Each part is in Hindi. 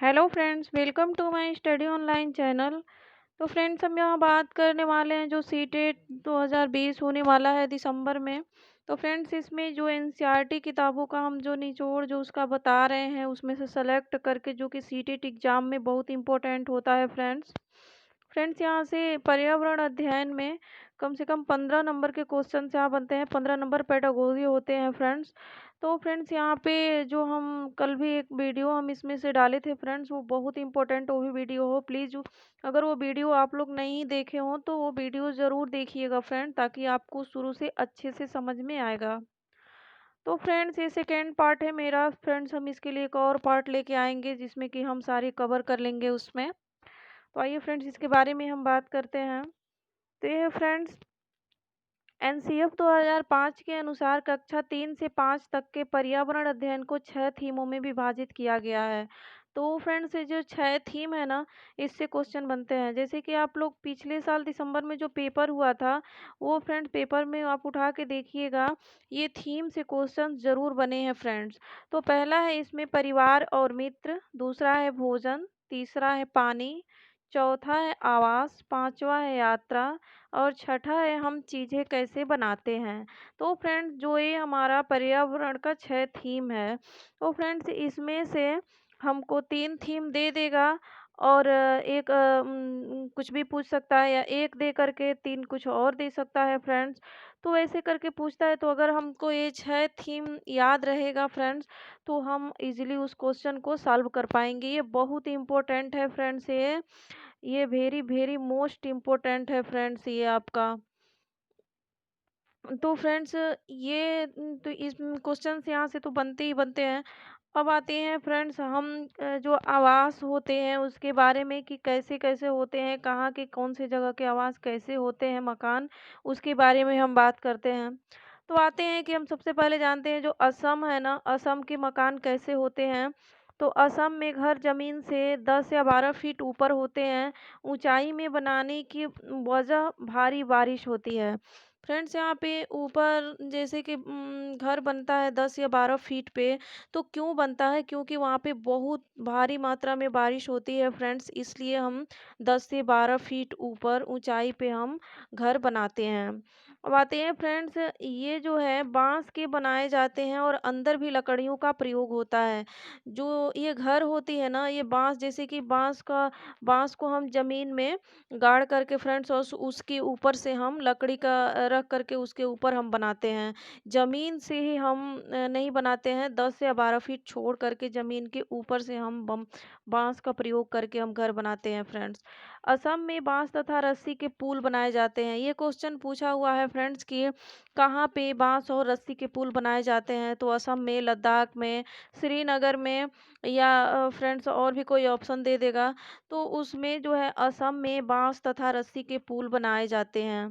Hello friends, welcome to my study online channel. तो फ्रेंड्स, हम यहाँ बात करने वाले हैं जो सीटेट 2020 होने वाला है दिसंबर में। तो फ्रेंड्स, इसमें जो एनसीईआरटी किताबों का हम जो निचोड़ जो उसका बता रहे हैं उसमें से सेलेक्ट करके जो कि सीटेट एग्ज़ाम में बहुत इंपॉर्टेंट होता है फ्रेंड्स। यहाँ से पर्यावरण अध्ययन में कम से कम 15 नंबर के क्वेश्चन यहाँ बनते हैं। 15 नंबर पेडागोजी होते हैं फ्रेंड्स। तो फ्रेंड्स, यहाँ पे जो हम कल भी एक वीडियो हम इसमें से डाले थे फ्रेंड्स, वो बहुत इंपॉर्टेंट वो भी वीडियो हो। प्लीज़ अगर वो वीडियो आप लोग नहीं देखे हों तो वो वीडियो ज़रूर देखिएगा फ्रेंड, ताकि आपको शुरू से अच्छे से समझ में आएगा। तो फ्रेंड्स, ये सेकेंड पार्ट है मेरा फ्रेंड्स। हम इसके लिए एक और पार्ट लेके आएंगे जिसमें कि हम सारे कवर कर लेंगे उसमें। तो आइए फ्रेंड्स, इसके बारे में हम बात करते हैं। तो ये है फ्रेंड्स, एनसीएफ 2005 के अनुसार कक्षा 3 से 5 तक के पर्यावरण अध्ययन को 6 थीमों में विभाजित किया गया है। तो फ्रेंड्स, ये जो 6 थीम है ना, इससे क्वेश्चन बनते हैं। जैसे कि आप लोग पिछले साल दिसंबर में जो पेपर हुआ था, वो फ्रेंड्स पेपर में आप उठा के देखिएगा, ये थीम से क्वेश्चन जरूर बने हैं फ्रेंड्स। तो पहला है इसमें परिवार और मित्र, दूसरा है भोजन, तीसरा है पानी, चौथा है आवास, पांचवा है यात्रा और छठा है हम चीज़ें कैसे बनाते हैं। तो फ्रेंड्स, जो ये हमारा पर्यावरण का 6 थीम है, तो फ्रेंड्स इसमें से हमको 3 थीम दे देगा और एक कुछ भी पूछ सकता है, या एक दे करके 3 कुछ और दे सकता है फ्रेंड्स। तो ऐसे करके पूछता है, तो अगर हमको ये 6 थीम याद रहेगा फ्रेंड्स, तो हम इजीली उस क्वेश्चन को सॉल्व कर पाएंगे। ये बहुत इम्पोर्टेंट है फ्रेंड्स, ये वेरी वेरी मोस्ट इम्पोर्टेंट है फ्रेंड्स, ये आपका। तो फ्रेंड्स, ये तो इस क्वेश्चंस यहाँ से तो बनते ही बनते हैं। अब आते हैं फ्रेंड्स, हम जो आवास होते हैं उसके बारे में कि कैसे कैसे होते हैं, कहाँ के कौन से जगह के आवास कैसे होते हैं, मकान, उसके बारे में हम बात करते हैं। तो आते हैं कि हम सबसे पहले जानते हैं जो असम है ना, असम के मकान कैसे होते हैं। तो असम में घर जमीन से 10 या 12 फीट ऊपर होते हैं। ऊंचाई में बनाने की वजह भारी बारिश होती है। फ्रेंड्स, यहाँ पे ऊपर जैसे कि घर बनता है 10 या 12 फीट पे, तो क्यों बनता है? क्योंकि वहाँ पे बहुत भारी मात्रा में बारिश होती है फ्रेंड्स, इसलिए हम 10 से 12 फीट ऊपर ऊंचाई पे हम घर बनाते हैं। अब आते हैं फ्रेंड्स, ये जो है बांस के बनाए जाते हैं और अंदर भी लकड़ियों का प्रयोग होता है। जो ये घर होती है ना, ये बांस, जैसे कि बांस को हम जमीन में गाड़ करके फ्रेंड्स, और उसके ऊपर से हम लकड़ी का रख करके उसके ऊपर हम बनाते हैं। ज़मीन से ही हम नहीं बनाते हैं, 10 या 12 फीट छोड़ करके ज़मीन के ऊपर से हम बम बाँस का प्रयोग करके हम घर बनाते हैं फ्रेंड्स। असम में बाँस तथा रस्सी के पुल बनाए जाते हैं। ये क्वेश्चन पूछा हुआ है फ्रेंड्स कि कहाँ पे बाँस और रस्सी के पुल बनाए जाते हैं, तो असम में, लद्दाख में, श्रीनगर में, या फ्रेंड्स और भी कोई ऑप्शन दे देगा। तो उसमें जो है असम में बाँस तथा रस्सी के पुल बनाए जाते हैं।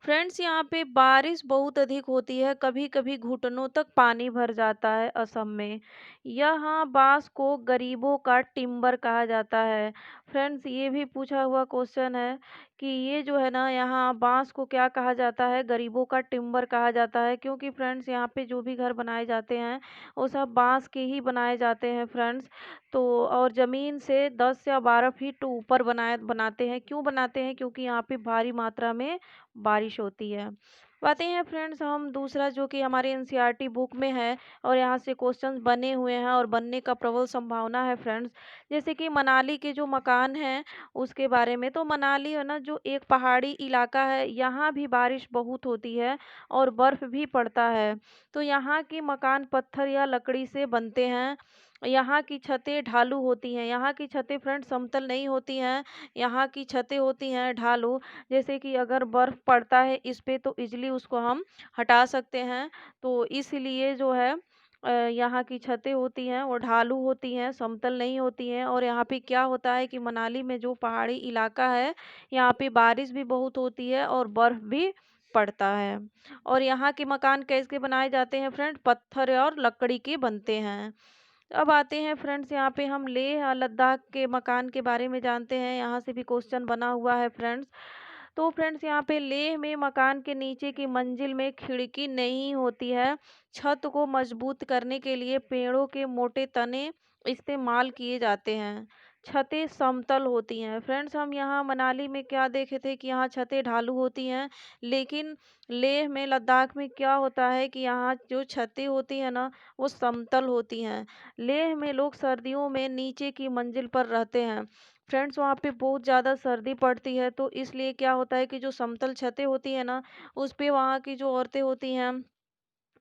फ्रेंड्स, यहाँ पे बारिश बहुत अधिक होती है, कभी-कभी घुटनों तक पानी भर जाता है असम में। यहाँ बाँस को गरीबों का टिम्बर कहा जाता है। फ्रेंड्स, ये भी पूछा हुआ क्वेश्चन है कि ये जो है ना, यहाँ बाँस को क्या कहा जाता है? गरीबों का टिम्बर कहा जाता है, क्योंकि फ्रेंड्स यहाँ पे जो भी घर बनाए जाते हैं, वो सब बाँस के ही बनाए जाते हैं फ्रेंड्स। तो और ज़मीन से 10 या 12 फीट ऊपर बनाते हैं। क्यों बनाते हैं? क्योंकि यहाँ पे भारी मात्रा में बारिश होती है। आते हैं फ्रेंड्स, हम दूसरा जो कि हमारे एनसीईआरटी बुक में है और यहाँ से क्वेश्चंस बने हुए हैं और बनने का प्रबल संभावना है फ्रेंड्स। जैसे कि मनाली के जो मकान हैं उसके बारे में। तो मनाली है ना, जो एक पहाड़ी इलाका है, यहाँ भी बारिश बहुत होती है और बर्फ़ भी पड़ता है। तो यहाँ के मकान पत्थर या लकड़ी से बनते हैं। यहाँ की छतें ढालू होती हैं। यहाँ की छतें फ्रेंड्स समतल नहीं होती हैं, यहाँ की छतें होती हैं ढालू। जैसे कि अगर बर्फ़ पड़ता है इस पे, तो ईज़िली उसको हम हटा सकते हैं। तो इसलिए जो है यहाँ की छतें होती हैं वो ढालू होती हैं, समतल नहीं होती हैं। और यहाँ पे क्या होता है कि मनाली में जो पहाड़ी इलाका है, यहाँ पे बारिश भी बहुत होती है और बर्फ़ भी पड़ता है। और यहाँ के मकान कैसे बनाए जाते हैं फ्रेंड? पत्थर और लकड़ी के बनते हैं। अब आते हैं फ्रेंड्स, यहाँ पे हम लेह और लद्दाख के मकान के बारे में जानते हैं। यहाँ से भी क्वेश्चन बना हुआ है फ्रेंड्स। तो फ्रेंड्स, यहाँ पे लेह में मकान के नीचे की मंजिल में खिड़की नहीं होती है। छत को मजबूत करने के लिए पेड़ों के मोटे तने इस्तेमाल किए जाते हैं। छतें समतल होती हैं। फ्रेंड्स हम यहाँ मनाली में क्या देखे थे कि यहाँ छतें ढालू होती हैं, लेकिन लेह में, लद्दाख में क्या होता है कि यहाँ जो छतें होती हैं ना, वो समतल होती हैं। लेह में लोग सर्दियों में नीचे की मंजिल पर रहते हैं। फ्रेंड्स वहाँ पे बहुत ज़्यादा सर्दी पड़ती है, तो इसलिए क्या होता है कि जो समतल छतें होती हैं ना, उस पे वहाँ की जो औरतें होती हैं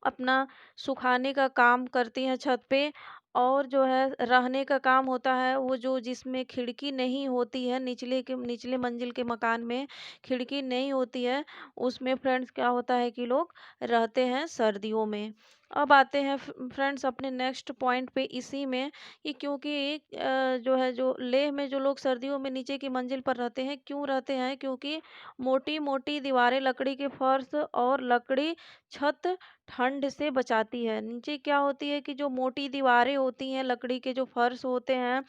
अपना सुखाने का काम करती हैं छत पे। और जो है रहने का काम होता है वो जो जिसमें खिड़की नहीं होती है, निचले मंजिल के मकान में खिड़की नहीं होती है, उसमें फ्रेंड्स क्या होता है कि लोग रहते हैं सर्दियों में। अब आते हैं फ्रेंड्स अपने नेक्स्ट पॉइंट पे इसी में कि क्योंकि जो है जो लेह में जो लोग सर्दियों में नीचे की मंजिल पर रहते हैं, क्यों रहते हैं? क्योंकि मोटी मोटी दीवारें, लकड़ी के फर्श और लकड़ी छत ठंड से बचाती है। नीचे क्या होती है कि जो मोटी दीवारें होती हैं, लकड़ी के जो फर्श होते हैं,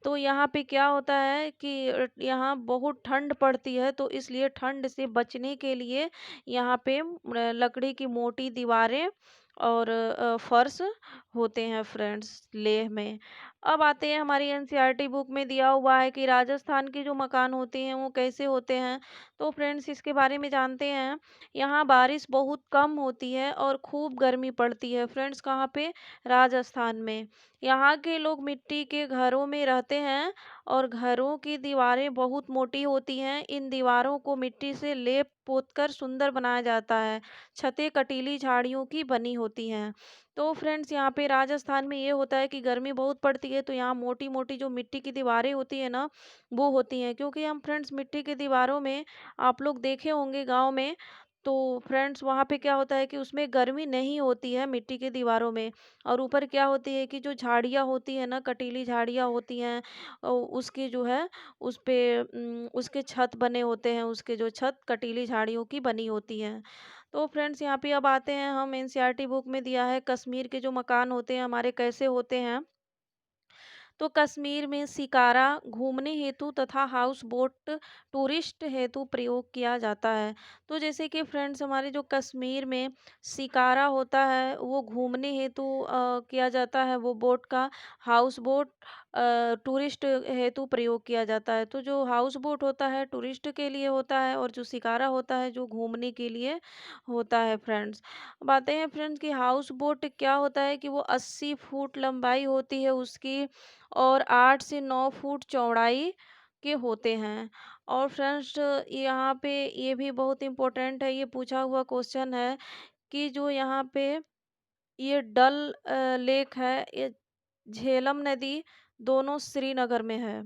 तो यहाँ पे क्या होता है कि यहाँ बहुत ठंड पड़ती है, तो इसलिए ठंड से बचने के लिए यहाँ पे लकड़ी की मोटी दीवारें और फर्श होते हैं फ्रेंड्स लेह में। अब आते हैं हमारी एनसीईआरटी बुक में दिया हुआ है कि राजस्थान के जो मकान होते हैं वो कैसे होते हैं। तो फ्रेंड्स इसके बारे में जानते हैं। यहाँ बारिश बहुत कम होती है और खूब गर्मी पड़ती है फ्रेंड्स, कहाँ पे? राजस्थान में। यहाँ के लोग मिट्टी के घरों में रहते हैं और घरों की दीवारें बहुत मोटी होती हैं। इन दीवारों को मिट्टी से लेप पोतकर सुंदर बनाया जाता है। छतें कटीली झाड़ियों की बनी होती हैं। तो फ्रेंड्स यहाँ पे राजस्थान में ये होता है कि गर्मी बहुत पड़ती है, तो यहाँ मोटी मोटी जो मिट्टी की दीवारें होती है ना, वो होती हैं। क्योंकि हम फ्रेंड्स मिट्टी की दीवारों में, आप लोग देखे होंगे गांव में, तो फ्रेंड्स वहाँ पे क्या होता है कि उसमें गर्मी नहीं होती है मिट्टी की दीवारों में। और ऊपर क्या होती है कि जो झाड़ियाँ होती है ना, कटीली झाड़ियाँ होती हैं, उसकी जो है उस पे उसके छत बने होते हैं, उसके जो छत कटीली झाड़ियों की बनी होती हैं। तो फ्रेंड्स यहाँ पे अब आते हैं हम, एनसीईआरटी बुक में दिया है कश्मीर के जो मकान होते हैं हमारे कैसे होते हैं। तो कश्मीर में शिकारा घूमने हेतु तथा हाउस बोट टूरिस्ट हेतु प्रयोग किया जाता है। तो जैसे कि फ्रेंड्स हमारे जो कश्मीर में शिकारा होता है वो घूमने हेतु किया जाता है, वो बोट का। हाउस बोट टूरिस्ट हेतु प्रयोग किया जाता है। तो जो हाउस बोट होता है टूरिस्ट के लिए होता है, और जो शिकारा होता है जो घूमने के लिए होता है फ्रेंड्स। बातें हैं फ्रेंड्स कि हाउस बोट क्या होता है कि वो 80 फुट लंबाई होती है उसकी, और 8 से 9 फुट चौड़ाई के होते हैं। और फ्रेंड्स यहाँ पे ये भी बहुत इम्पोर्टेंट है, ये पूछा हुआ क्वेश्चन है कि जो यहाँ पे ये डल लेक है, ये झेलम नदी, दोनों श्रीनगर में है।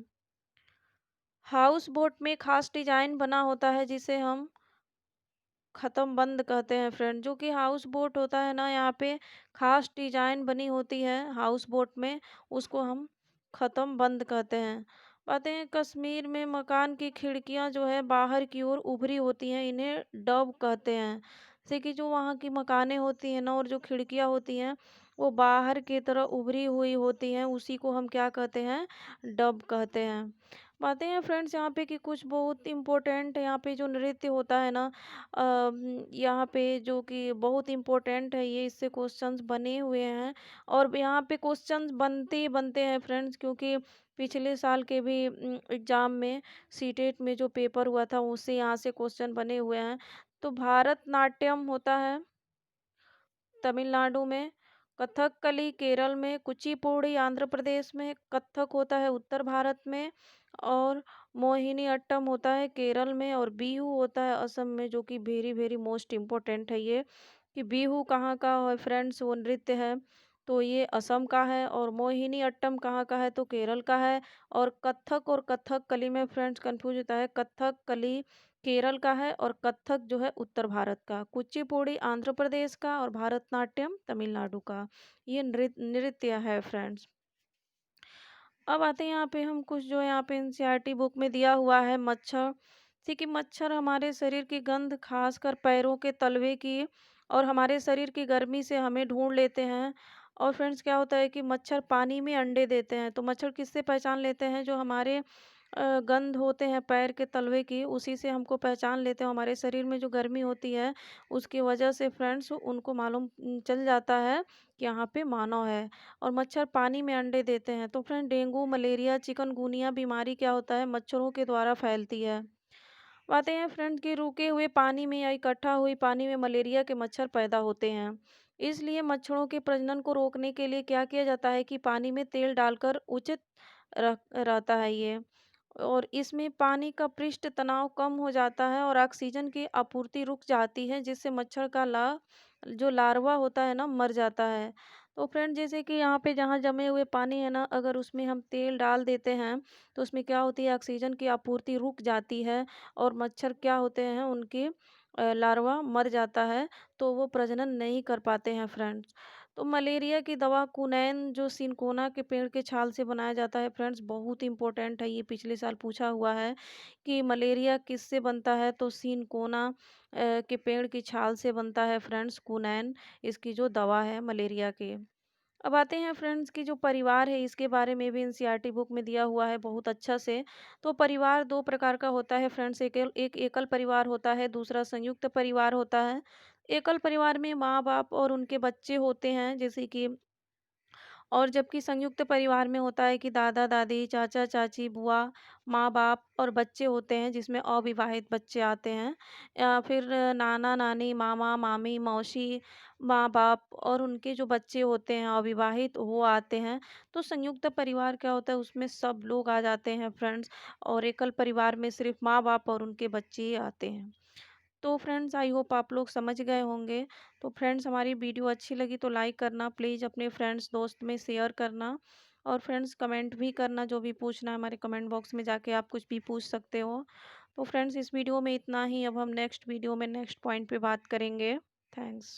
हाउस बोट में खास डिजाइन बना होता है जिसे हम ख़त्म बंद कहते हैं फ्रेंड। जो कि हाउस बोट होता है ना, यहाँ पे खास डिजाइन बनी होती है हाउस बोट में, उसको हम ख़त्म बंद कहते हैं। बातें हैं कश्मीर में मकान की खिड़कियाँ जो है बाहर की ओर उभरी होती हैं, इन्हें डब कहते हैं। जैसे कि जो वहाँ की मकानें होती हैं ना, और जो खिड़कियाँ होती हैं वो बाहर की तरह उभरी हुई होती हैं, उसी को हम क्या कहते हैं? डब कहते हैं। बातें हैं फ्रेंड्स यहाँ पे कि कुछ बहुत इम्पोर्टेंट यहाँ पे जो नृत्य होता है ना, यहाँ पे जो कि बहुत इम्पोर्टेंट है, ये इससे क्वेश्चंस बने हुए हैं। और यहाँ पे क्वेश्चंस बनते ही बनते हैं फ्रेंड्स, क्योंकि पिछले साल के भी एग्जाम में सीटेट में जो पेपर हुआ था उससे यहाँ से क्वेश्चन बने हुए हैं। तो भारतनाट्यम होता है तमिलनाडु में, कथकली केरल में, कुचिपुड़ी आंध्र प्रदेश में, कथक होता है उत्तर भारत में, और मोहिनीअट्टम होता है केरल में, और बिहू होता है असम में। जो कि वेरी वेरी मोस्ट इम्पोर्टेंट है ये, कि बिहू कहाँ का है फ्रेंड्स, वो नृत्य है, तो ये असम का है। और मोहिनीअट्टम कहाँ का है, तो केरल का है। और कथक और कथकली में फ्रेंड्स कंफ्यूज होता है, कथकली केरल का है और कथक जो है उत्तर भारत का। कुचिपुड़ी आंध्र प्रदेश का और भारतनाट्यम तमिलनाडु का। ये नृत्य है फ्रेंड्स। अब आते हैं यहाँ पे हम कुछ जो यहाँ पे एनसीईआरटी बुक में दिया हुआ है मच्छर। जैसे कि मच्छर हमारे शरीर की गंध, खासकर पैरों के तलवे की, और हमारे शरीर की गर्मी से हमें ढूंढ लेते हैं। और फ्रेंड्स क्या होता है कि मच्छर पानी में अंडे देते हैं। तो मच्छर किससे पहचान लेते हैं? जो हमारे गंध होते हैं पैर के तलवे की, उसी से हमको पहचान लेते हैं। हमारे शरीर में जो गर्मी होती है, उसकी वजह से फ्रेंड्स उनको मालूम चल जाता है कि यहाँ पे मानव है। और मच्छर पानी में अंडे देते हैं। तो फ्रेंड डेंगू, मलेरिया, चिकनगुनिया बीमारी क्या होता है, मच्छरों के द्वारा फैलती है। पाते हैं फ्रेंड कि रुके हुए पानी में या इकट्ठा हुई पानी में मलेरिया के मच्छर पैदा होते हैं। इसलिए मच्छरों के प्रजनन को रोकने के लिए क्या किया जाता है कि पानी में तेल डालकर उचित रहता है ये। और इसमें पानी का पृष्ठ तनाव कम हो जाता है और ऑक्सीजन की आपूर्ति रुक जाती है, जिससे मच्छर का जो लार्वा होता है ना, मर जाता है। तो फ्रेंड जैसे कि यहाँ पे जहाँ जमे हुए पानी है ना, अगर उसमें हम तेल डाल देते हैं तो उसमें क्या होती है, ऑक्सीजन की आपूर्ति रुक जाती है और मच्छर क्या होते हैं, उनके लार्वा मर जाता है, तो वो प्रजनन नहीं कर पाते हैं फ्रेंड्स। तो मलेरिया की दवा कुनैन जो सिनकोना के पेड़ के छाल से बनाया जाता है फ्रेंड्स, बहुत इंपॉर्टेंट है। ये पिछले साल पूछा हुआ है कि मलेरिया किससे बनता है, तो सिनकोना के पेड़ की छाल से बनता है फ्रेंड्स कुनैन, इसकी जो दवा है मलेरिया की। अब आते हैं फ्रेंड्स कि जो परिवार है, इसके बारे में भी एनसीईआरटी बुक में दिया हुआ है बहुत अच्छा से। तो परिवार दो प्रकार का होता है फ्रेंड्स, एक एकल परिवार होता है, दूसरा संयुक्त परिवार होता है। एकल परिवार में माँ बाप और उनके बच्चे होते हैं, जैसे कि और जबकि संयुक्त परिवार में होता है कि दादा-दादी, चाचा-चाची, बुआ, माँ-बाप और बच्चे होते हैं, जिसमें अविवाहित बच्चे आते हैं। या फिर नाना-नानी, मामा-मामी, मौसी, माँ-बाप और उनके जो बच्चे होते हैं अविवाहित, वो आते हैं। तो संयुक्त परिवार क्या होता है, उसमें सब लोग आ जाते हैं फ्रेंड्स। और एकल परिवार में सिर्फ माँ-बाप और उनके बच्चे ही आते हैं। तो फ्रेंड्स आई होप आप लोग समझ गए होंगे। तो फ्रेंड्स हमारी वीडियो अच्छी लगी तो लाइक करना प्लीज़, अपने फ्रेंड्स दोस्त में शेयर करना। और फ्रेंड्स कमेंट भी करना, जो भी पूछना है हमारे कमेंट बॉक्स में जाके आप कुछ भी पूछ सकते हो। तो फ्रेंड्स इस वीडियो में इतना ही, अब हम नेक्स्ट वीडियो में नेक्स्ट पॉइंट पे बात करेंगे। थैंक्स।